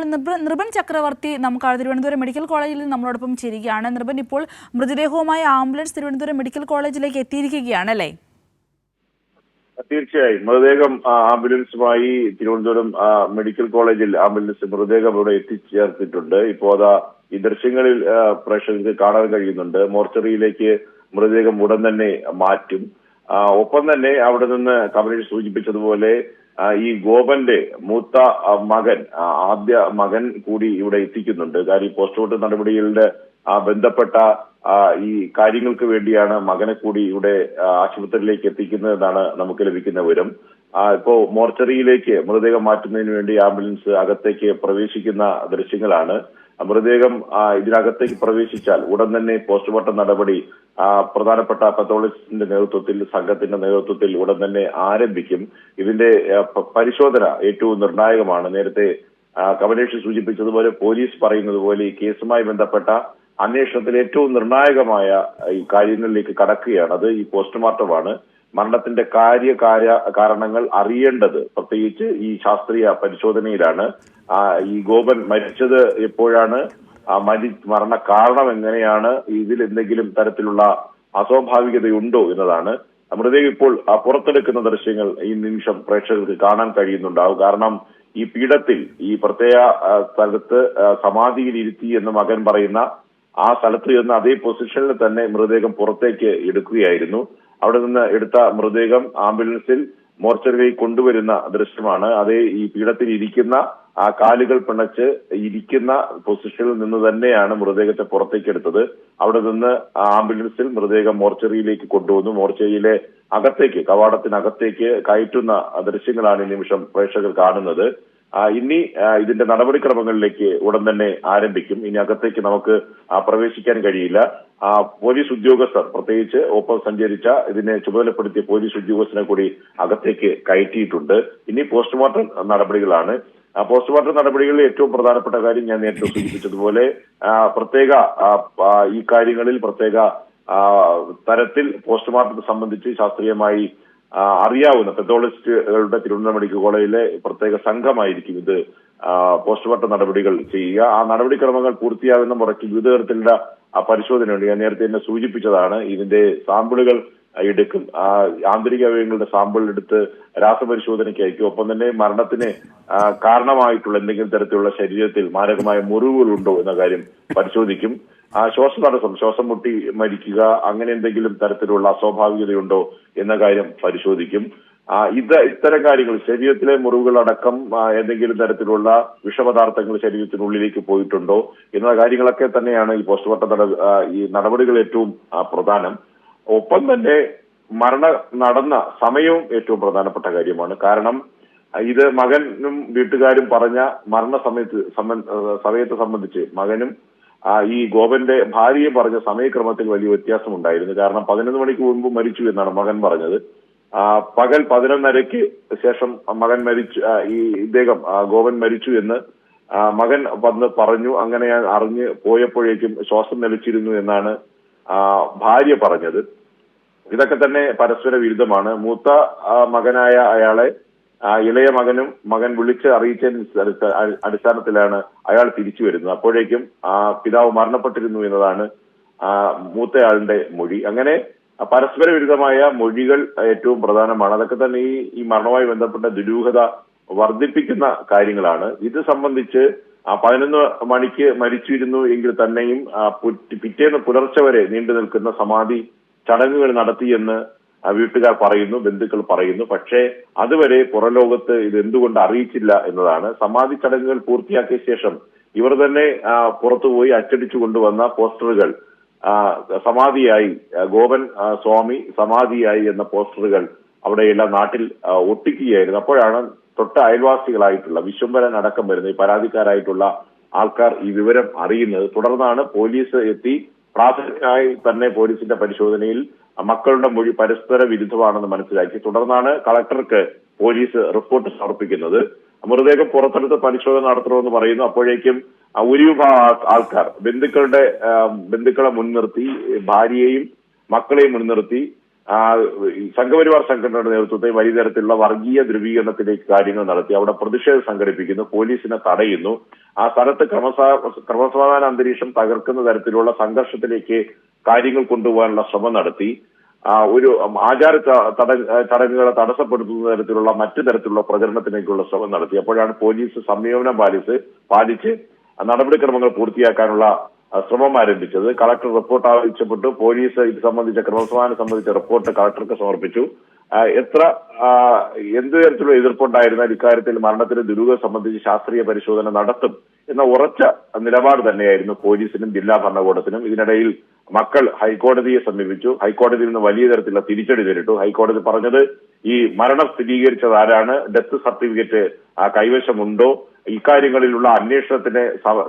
നൃപൻ ചക്രവർത്തി നമുക്ക് തിരുവനന്തപുരം മെഡിക്കൽ കോളേജിൽ നമ്മളോടൊപ്പം ചേരുകയാണ്. നൃപൻ, ഇപ്പോൾ മൃതദേഹവുമായി ആംബുലൻസ് തിരുവനന്തപുരം മെഡിക്കൽ കോളേജിലേക്ക് എത്തിയിരിക്കുകയാണ് അല്ലേ? തീർച്ചയായും മൃതദേഹം ആംബുലൻസുമായി തിരുവനന്തപുരം മെഡിക്കൽ കോളേജിൽ ആംബുലൻസ് മൃതദേഹം ഇവിടെ എത്തിച്ചേർത്തിട്ടുണ്ട്. ഇപ്പോൾ അതാ ഈ ദൃശ്യങ്ങളിൽ പ്രേക്ഷകർക്ക് കാണാൻ കഴിയുന്നുണ്ട്. മോർച്ചറിയിലേക്ക് മൃതദേഹം ഉടൻ തന്നെ മാറ്റും. ഒപ്പം തന്നെ അവിടെ നിന്ന് കമലേഷ് സൂചിപ്പിച്ചതുപോലെ ഈ ഗോപന്റെ മൂത്ത മകൻ, ആദ്യ മകൻ കൂടി ഇവിടെ എത്തിക്കുന്നുണ്ട്. കാര്യം പോസ്റ്റ്മോർട്ടം നടപടികളുടെ ബന്ധപ്പെട്ട ഈ കാര്യങ്ങൾക്ക് വേണ്ടിയാണ് മകനെ കൂടി ഇവിടെ ആശുപത്രിയിലേക്ക് എത്തിക്കുന്നതെന്നാണ് നമുക്ക് ലഭിക്കുന്ന വിവരം. ഇപ്പോ മോർച്ചറിയിലേക്ക് മൃതദേഹം മാറ്റുന്നതിന് വേണ്ടി ആംബുലൻസ് അകത്തേക്ക് പ്രവേശിക്കുന്ന ദൃശ്യങ്ങളാണ്. മൃതദേഹം ഇതിനകത്തേക്ക് പ്രവേശിച്ചാൽ ഉടൻ തന്നെ പോസ്റ്റ്മോർട്ടം നടപടി പ്രധാനപ്പെട്ട പത്തോളജിസ്റ്റിന്റെ നേതൃത്വത്തിൽ, സംഘത്തിന്റെ നേതൃത്വത്തിൽ ഉടൻ തന്നെ ആരംഭിക്കും. ഇതിന്റെ പരിശോധന ഏറ്റവും നിർണായകമാണ്. നേരത്തെ കമലേഷ് സൂചിപ്പിച്ചതുപോലെ പോലീസ് പറയുന്നത് പോലെ ഈ കേസുമായി ബന്ധപ്പെട്ട അന്വേഷണത്തിൽ ഏറ്റവും നിർണായകമായ ഈ കാര്യങ്ങളിലേക്ക് കടക്കുകയാണ്. അത് ഈ പോസ്റ്റ്മോർട്ടമാണ്. മരണത്തിന്റെ കാരണങ്ങൾ അറിയേണ്ടത് പ്രത്യേകിച്ച് ഈ ശാസ്ത്രീയ പരിശോധനയിലാണ്. ഈ ഗോപൻ മരിച്ചത് എപ്പോഴാണ്, മരണ കാരണം എങ്ങനെയാണ്, ഇതിൽ എന്തെങ്കിലും തരത്തിലുള്ള അസ്വാഭാവികതയുണ്ടോ എന്നതാണ്. മൃതദേഹം ഇപ്പോൾ പുറത്തെടുക്കുന്ന ദൃശ്യങ്ങൾ ഈ നിമിഷം പ്രേക്ഷകർക്ക് കാണാൻ കഴിയുന്നുണ്ടാവും. കാരണം ഈ പീഠത്തിൽ ഈ പ്രത്യേക സ്ഥലത്ത് സമാധിയിൽ ഇരുത്തി എന്ന് മകൻ പറയുന്ന ആ സ്ഥലത്ത് ചെന്ന് അതേ പൊസിഷനിൽ തന്നെ മൃതദേഹം പുറത്തേക്ക് എടുക്കുകയായിരുന്നു. അവിടെ നിന്ന് എടുത്ത മൃതദേഹം ആംബുലൻസിൽ മോർച്ചറിയിലേക്ക് കൊണ്ടുവരുന്ന ദൃശ്യമാണ്. അതേ ഈ പീഠത്തിൽ ഇരിക്കുന്ന ആ കാലുകൾ പിണച്ച് ഇരിക്കുന്ന പൊസിഷനിൽ നിന്ന് തന്നെയാണ് മൃതദേഹത്തെ പുറത്തേക്ക് എടുത്തത്. അവിടെ നിന്ന് ആംബുലൻസിൽ മൃതദേഹം മോർച്ചറിയിലേക്ക് കൊണ്ടുവന്നു. മോർച്ചറിയിലെ അകത്തേക്ക്, കവാടത്തിനകത്തേക്ക് കയറ്റുന്ന ദൃശ്യങ്ങളാണ് ഈ നിമിഷം പ്രേക്ഷകർ കാണുന്നത്. ഇനി ഇതിന്റെ നടപടിക്രമങ്ങളിലേക്ക് ഉടൻ തന്നെ ആരംഭിക്കും. ഇനി അകത്തേക്ക് നമുക്ക് പ്രവേശിക്കാൻ കഴിയില്ല. പോലീസ് ഉദ്യോഗസ്ഥർ, പ്രത്യേകിച്ച് ഒപ്പം സഞ്ചരിച്ച ഇതിനെ ചുമതലപ്പെടുത്തിയ പോലീസ് ഉദ്യോഗസ്ഥനെ കൂടി അകത്തേക്ക് കയറ്റിയിട്ടുണ്ട്. ഇനി പോസ്റ്റ്മോർട്ടം നടപടികളാണ്. പോസ്റ്റ്മോർട്ടം നടപടികളിൽ ഏറ്റവും പ്രധാനപ്പെട്ട കാര്യം ഞാൻ നേരത്തെ സൂചിപ്പിച്ചതുപോലെ പ്രത്യേക ഈ കാര്യങ്ങളിൽ പ്രത്യേക തരത്തിൽ പോസ്റ്റ്മോർട്ടത്തെ സംബന്ധിച്ച് ശാസ്ത്രീയമായി അറിയാവുന്ന പെത്തോളജിസ്റ്റുകളുടെ തിരുവനന്തപുരം മെഡിക്കൽ കോളേജിലെ പ്രത്യേക സംഘമായിരിക്കും ഇത് പോസ്റ്റ്മോർട്ടം നടപടികൾ ചെയ്യുക. ആ നടപടിക്രമങ്ങൾ പൂർത്തിയാകുന്ന മുറയ്ക്ക് വിവിധ തരത്തിലുള്ള പരിശോധനയുണ്ട്. ഞാൻ നേരത്തെ തന്നെ സൂചിപ്പിച്ചതാണ്. ഇതിന്റെ സാമ്പിളുകൾ എടുക്കും. ആന്തരിക അവയവങ്ങളുടെ സാമ്പിൾ എടുത്ത് രാസപരിശോധനയ്ക്ക് അയക്കും. ഒപ്പം തന്നെ മരണത്തിന് കാരണമായിട്ടുള്ള എന്തെങ്കിലും തരത്തിലുള്ള ശരീരത്തിൽ മാരകമായ മുറിവുകളുണ്ടോ എന്ന കാര്യം പരിശോധിക്കും. ശ്വാസതടസ്സം, ശ്വാസം മുട്ടി മരിക്കുക, അങ്ങനെ എന്തെങ്കിലും തരത്തിലുള്ള അസ്വാഭാവികതയുണ്ടോ എന്ന കാര്യം പരിശോധിക്കും. ഇത്തരം കാര്യങ്ങൾ, ശരീരത്തിലെ മുറിവുകളടക്കം ഏതെങ്കിലും തരത്തിലുള്ള വിഷപദാർത്ഥങ്ങൾ ശരീരത്തിനുള്ളിലേക്ക് പോയിട്ടുണ്ടോ എന്ന കാര്യങ്ങളൊക്കെ തന്നെയാണ് ഈ പോസ്റ്റ്മോർട്ടം ഈ നടപടികൾ ഏറ്റവും പ്രധാനം. ഒപ്പം തന്നെ മരണം നടന്ന സമയവും ഏറ്റവും പ്രധാനപ്പെട്ട കാര്യമാണ്. കാരണം ഇത് മകനും വീട്ടുകാരും പറഞ്ഞ മരണ സമയത്തെ സംബന്ധിച്ച് മകനും ഈ ഗോപന്റെ ഭാര്യയെ പറഞ്ഞ സമയക്രമത്തിൽ വലിയ വ്യത്യാസമുണ്ടായിരുന്നു. കാരണം 11 മണിക്ക് മുൻപ് മരിച്ചു എന്നാണ് മകൻ പറഞ്ഞത്. പകൽ 11:30-ക്ക് ശേഷം മകൻ മരിച്ചു, ഇദ്ദേഹം ഗോപൻ മരിച്ചു എന്ന് മകൻ വന്ന് പറഞ്ഞു. അങ്ങനെ അറിഞ്ഞ് പോയപ്പോഴേക്കും ശ്വാസം നിലച്ചിരുന്നു എന്നാണ് ഭാര്യ പറഞ്ഞത്. ഇതൊക്കെ തന്നെ പരസ്പര വിരുദ്ധമാണ്. മൂത്ത മകനായ അയാളെ ഇളയ മകൻ വിളിച്ച് അറിയിച്ചതിന്റെ അടിസ്ഥാനത്തിലാണ് അയാൾ തിരിച്ചു വരുന്നത്. അപ്പോഴേക്കും പിതാവ് മരണപ്പെട്ടിരുന്നു എന്നതാണ് മൂത്തയാളുടെ മൊഴി. അങ്ങനെ പരസ്പര വിരുദ്ധമായ മൊഴികൾ ഏറ്റവും പ്രധാനമാണ്. അതൊക്കെ തന്നെ ഈ മരണവുമായി ബന്ധപ്പെട്ട ദുരൂഹത വർദ്ധിപ്പിക്കുന്ന കാര്യങ്ങളാണ്. ഇത് സംബന്ധിച്ച് 11 മണിക്ക് മരിച്ചിരുന്നു എങ്കിൽ തന്നെയും പിറ്റേന്ന് പുലർച്ചെ വരെ നീണ്ടു നിൽക്കുന്ന സമാധി ചടങ്ങുകൾ നടത്തിയെന്ന് വീട്ടുകാർ പറയുന്നു, ബന്ധുക്കൾ പറയുന്നു. പക്ഷേ അതുവരെ പുറലോകത്ത് ഇത് എന്തുകൊണ്ട് അറിയിച്ചില്ല എന്നതാണ്. സമാധി ചടങ്ങുകൾ പൂർത്തിയാക്കിയ ശേഷം ഇവർ തന്നെ പുറത്തുപോയി അച്ചടിച്ചു കൊണ്ടുവന്ന പോസ്റ്ററുകൾ, സമാധിയായി ഗോപൻ സ്വാമി സമാധിയായി എന്ന പോസ്റ്ററുകൾ അവിടെയെല്ലാം നാട്ടിൽ ഒട്ടിക്കുകയായിരുന്നു. അപ്പോഴാണ് തൊട്ട അയൽവാസികളായിട്ടുള്ള വിശ്വംഭരൻ അടക്കം വരുന്ന ഈ പരാതിക്കാരായിട്ടുള്ള ആൾക്കാർ ഈ വിവരം അറിയുന്നത്. തുടർന്നാണ് പോലീസ് എത്തി. പ്രാഥമികമായി തന്നെ പോലീസിന്റെ പരിശോധനയിൽ മക്കളുടെ മൊഴി പരസ്പര വിരുദ്ധമാണെന്ന് മനസ്സിലാക്കി. തുടർന്നാണ് കളക്ടർക്ക് പോലീസ് റിപ്പോർട്ട് സമർപ്പിക്കുന്നത്. മൃതദേഹം പുറത്തെടുത്ത് പരിശോധന നടത്തണമെന്ന് പറയുന്നു. അപ്പോഴേക്കും ഒരു വിഭാഗം ആൾക്കാർ ബന്ധുക്കളെ മുൻനിർത്തി, ഭാര്യയെയും മക്കളെയും മുൻനിർത്തി സംഘപരിവാർ സംഘടനയുടെ നേതൃത്വത്തിൽ വലിയ തരത്തിലുള്ള വർഗീയ ധ്രുവീകരണത്തിലേക്ക് കാര്യങ്ങൾ നടത്തി. അവിടെ പ്രതിഷേധം സംഘടിപ്പിക്കുന്നു, പോലീസിനെ തടയുന്നു. ആ സ്ഥലത്ത് ക്രമസമാധാന അന്തരീക്ഷം തകർക്കുന്ന തരത്തിലുള്ള സംഘർഷത്തിലേക്ക് കാര്യങ്ങൾ കൊണ്ടുപോകാനുള്ള ശ്രമം നടത്തി. ഒരു ആചാര ചടങ്ങുകളെ തടസ്സപ്പെടുത്തുന്ന തരത്തിലുള്ള മറ്റു തരത്തിലുള്ള പ്രചരണത്തിലേക്കുള്ള ശ്രമം നടത്തി. അപ്പോഴാണ് പോലീസ് സംയമനം പാലിച്ച് നടപടിക്രമങ്ങൾ പൂർത്തിയാക്കാനുള്ള ശ്രമം ആരംഭിച്ചത്. കളക്ടർ റിപ്പോർട്ട് ആവശ്യപ്പെട്ടു. പോലീസ് ഇത് സംബന്ധിച്ച ക്രമസമാധാനം സംബന്ധിച്ച റിപ്പോർട്ട് കളക്ടർക്ക് സമർപ്പിച്ചു. എന്ത് തരത്തിലുള്ള എതിർപ്പുണ്ടായിരുന്നാൽ ഇക്കാര്യത്തിൽ മരണത്തിന് ദുരൂഹത സംബന്ധിച്ച് ശാസ്ത്രീയ പരിശോധന നടത്തും എന്ന ഉറച്ച നിലപാട് തന്നെയായിരുന്നു പോലീസിനും ജില്ലാ ഭരണകൂടത്തിനും. ഇതിനിടയിൽ മക്കൾ ഹൈക്കോടതിയെ സമീപിച്ചു. ഹൈക്കോടതിയിൽ നിന്ന് വലിയ തരത്തിലുള്ള തിരിച്ചടി നേരിട്ടു. ഹൈക്കോടതി പറഞ്ഞത് ഈ മരണം സ്ഥിരീകരിച്ചത് ആരാണ്, ഡെത്ത് സർട്ടിഫിക്കറ്റ് കൈവശമുണ്ടോ, ഇക്കാര്യങ്ങളിലുള്ള അന്വേഷണത്തിന്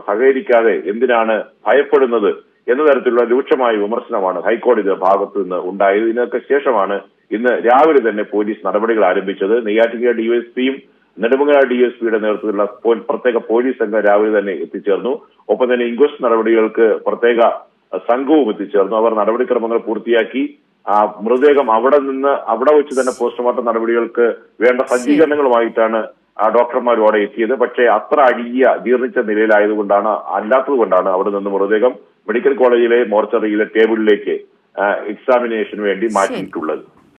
സഹകരിക്കാതെ എന്തിനാണ് ഭയപ്പെടുന്നത് എന്ന തരത്തിലുള്ള രൂക്ഷമായ വിമർശനമാണ് ഹൈക്കോടതിയുടെ ഭാഗത്തു നിന്ന് ഉണ്ടായത്. ഇതിനൊക്കെ ശേഷമാണ് ഇന്ന് രാവിലെ തന്നെ പോലീസ് നടപടികൾ ആരംഭിച്ചത്. നെയ്യാറ്റിൻകര ഡിവൈഎസ്പിയും നെടുമങ്ങര ഡിഎസ്പിയുടെ നേതൃത്വത്തിലുള്ള പ്രത്യേക പോലീസ് സംഘം രാവിലെ തന്നെ എത്തിച്ചേർന്നു. ഒപ്പം തന്നെ ഇൻക്വസ്റ്റ് നടപടികൾക്ക് പ്രത്യേക സംഘവും എത്തിച്ചേർന്നു. അവർ നടപടിക്രമങ്ങൾ പൂർത്തിയാക്കി മൃതദേഹം അവിടെ വെച്ച് തന്നെ പോസ്റ്റ്മോർട്ടം നടപടികൾക്ക് വേണ്ട സജ്ജീകരണങ്ങളുമായിട്ടാണ് ഡോക്ടർമാരും അവിടെ എത്തിയത്. പക്ഷേ അത്ര ജീർണിച്ച അല്ലാത്തതുകൊണ്ടാണ് അവിടെ നിന്ന് മൃതദേഹം മെഡിക്കൽ കോളേജിലെ മോർച്ചറിയിലെ ടേബിളിലേക്ക് എക്സാമിനേഷന് വേണ്ടി മാറ്റിയിട്ടുള്ളത്.